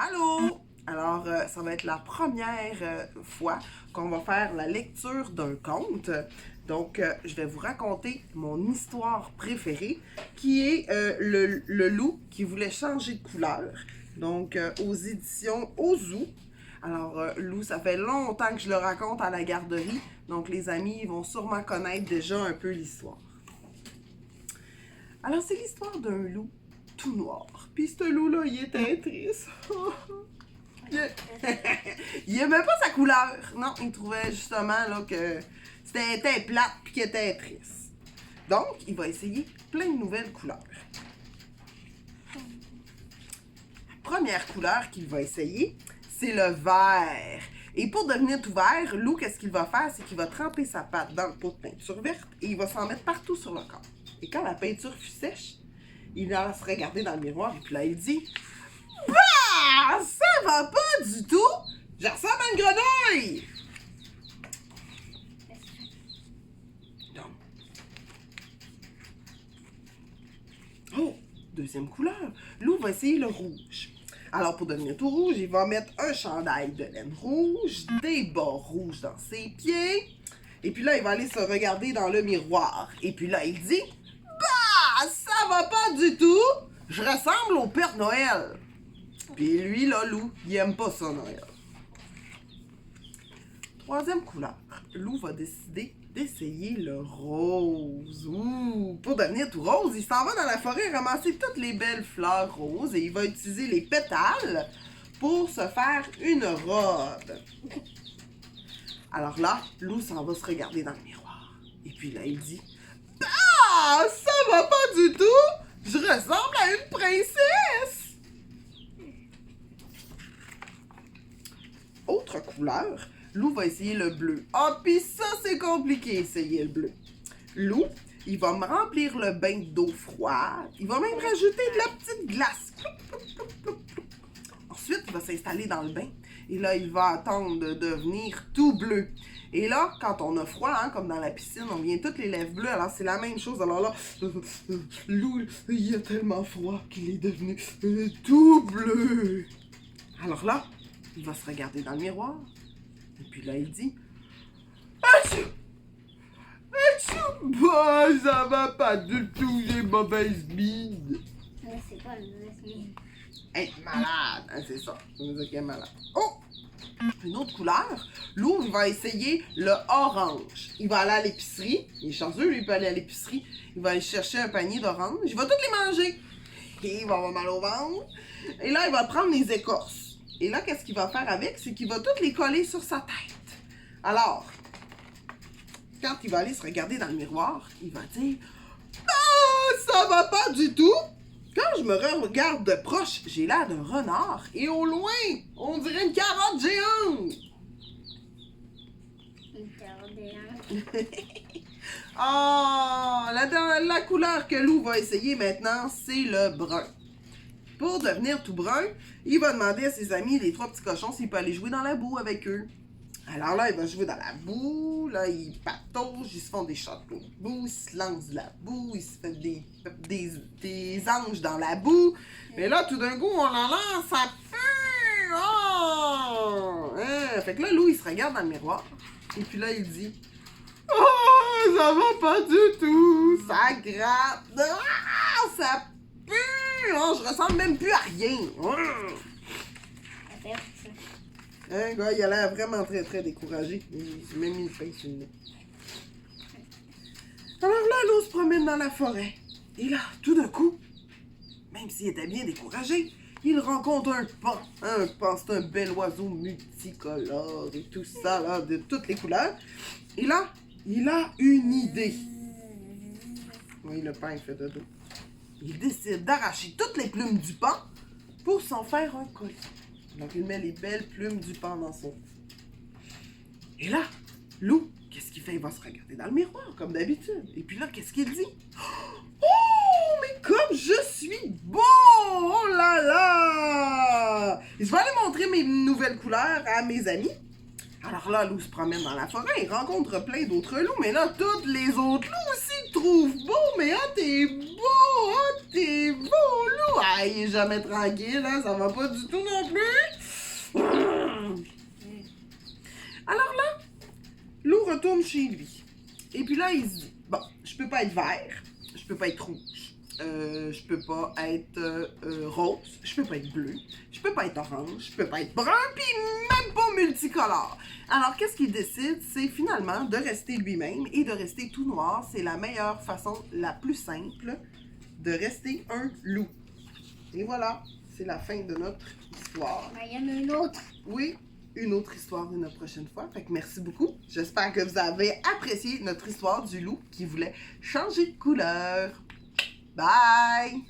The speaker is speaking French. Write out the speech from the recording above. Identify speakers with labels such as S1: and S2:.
S1: Allô! Alors, ça va être la première fois qu'on va faire la lecture d'un conte. Donc, je vais vous raconter mon histoire préférée, qui est le loup qui voulait changer de couleur. Donc, aux éditions Ozu. Alors, Lou, ça fait longtemps que je le raconte à la garderie. Donc, les amis vont sûrement connaître déjà un peu l'histoire. Alors, c'est l'histoire d'un loup tout noir. Puis ce loup-là, il était triste. Il aimait pas sa couleur. Non, il trouvait justement là, que c'était plate puis qu'il était triste. Donc, il va essayer plein de nouvelles couleurs. La première couleur qu'il va essayer, c'est le vert. Et pour devenir tout vert, Lou, qu'est-ce qu'il va faire? C'est qu'il va tremper sa patte dans le pot de peinture verte et il va s'en mettre partout sur le corps. Et quand la peinture fut sèche, il va se regarder dans le miroir et puis là, il dit « Bah! Ça va pas du tout! Je ressemble à une grenouille! » Donc. Oh! Deuxième couleur. Lou va essayer le rouge. Alors, pour devenir tout rouge, il va mettre un chandail de laine rouge, des bas rouges dans ses pieds. Et puis là, il va aller se regarder dans le miroir. Et puis là, il dit « Bah! Ça va pas du tout! Je ressemble au Père Noël! » Puis lui, là, Lou, il aime pas ça, Noël. Troisième couleur. Lou va décider d'essayer le rose. Ouh! Pour devenir tout rose, il s'en va dans la forêt ramasser toutes les belles fleurs roses et il va utiliser les pétales pour se faire une robe. Alors là, Lou s'en va se regarder dans le miroir. Et puis là, il dit « Ah! Ça va pas du tout! Je ressemble à une princesse! » Autre couleur, Lou va essayer le bleu. Ah, puis ça, c'est compliqué, essayer le bleu. Lou, il va me remplir le bain d'eau froide. Il va même rajouter de la petite glace. Ensuite, il va s'installer dans le bain. Et là, il va attendre de devenir tout bleu. Et là, quand on a froid, hein, comme dans la piscine, on vient toutes les lèvres bleues. Alors, c'est la même chose. Alors là, Lou, il a tellement froid qu'il est devenu tout bleu. Alors là, il va se regarder dans le miroir. Et puis là, il dit Achou! Achou! Bah, ça va pas du tout, j'ai mauvaise mine.
S2: Mais c'est pas le mauvaise.
S1: Être malade, hein, c'est ça. Ça veut dire qu'il est malade. Oh! Une autre couleur. Lou, il va essayer le orange. Il va aller à l'épicerie. Il est chanceux, lui, il peut aller à l'épicerie. Il va aller chercher un panier d'oranges. Il va toutes les manger. Et il va avoir mal au ventre. Et là, il va prendre les écorces. Et là, qu'est-ce qu'il va faire avec? C'est qu'il va toutes les coller sur sa tête. Alors, quand il va aller se regarder dans le miroir, il va dire « Ah, ça va pas du tout! Quand je me regarde de proche, j'ai l'air d'un renard. Et au loin, on dirait une carotte géante! »
S2: Une carotte.
S1: Ah, la couleur que Lou va essayer maintenant, c'est le brun. Pour devenir tout brun, il va demander à ses amis, les trois petits cochons, s'il peut aller jouer dans la boue avec eux. Alors là, il va jouer dans la boue, là, il patauge, ils se font des châteaux de boue, ils se lancent de la boue, ils se font des anges dans la boue. Mais là, tout d'un coup, on en lance, ça pue! Oh! Hein? Fait que là, Lou, il se regarde dans le miroir, et puis là, il dit « Oh, ça va pas du tout! Ça gratte! Ah, ça pue! Oh, je ressemble même plus à rien! Oh! » Hein, gars, il a l'air vraiment très, très découragé. Il s'est même mis le pain sur le nez. Alors là, Lou se promène dans la forêt. Et là, tout d'un coup, même s'il était bien découragé, il rencontre un paon. Un paon, c'est un bel oiseau multicolore et tout ça, là, de toutes les couleurs. Et là, il a une idée. Oui, le paon, il fait dodo. Il décide d'arracher toutes les plumes du paon pour s'en faire un collier. Donc, il met les belles plumes du paon dans son. Et là, Lou, qu'est-ce qu'il fait? Il va se regarder dans le miroir, comme d'habitude. Et puis là, qu'est-ce qu'il dit? Oh, mais comme je suis beau! Oh là là! Et je vais aller montrer mes nouvelles couleurs à mes amis. Alors là, Lou se promène dans la forêt, il rencontre plein d'autres loups, mais là, toutes les autres loups aussi te trouve beau, mais t'es beau, t'es beau, loup. Ah, il est jamais tranquille, hein, ça va pas du tout non plus. Alors là, Lou retourne chez lui. Et puis là, il se dit, bon, je peux pas être vert, je peux pas être rouge, je peux pas être rose, je peux pas être bleu, je peux pas être orange, je peux pas être brun, puis même pas multicolore. Alors, qu'est-ce qu'il décide? C'est finalement de rester lui-même et de rester tout noir. C'est la meilleure façon, la plus simple, de rester un loup. Et voilà, c'est la fin de notre histoire.
S2: Il y en a une autre.
S1: Oui, une autre histoire une prochaine fois. Fait que merci beaucoup. J'espère que vous avez apprécié notre histoire du loup qui voulait changer de couleur. Bye!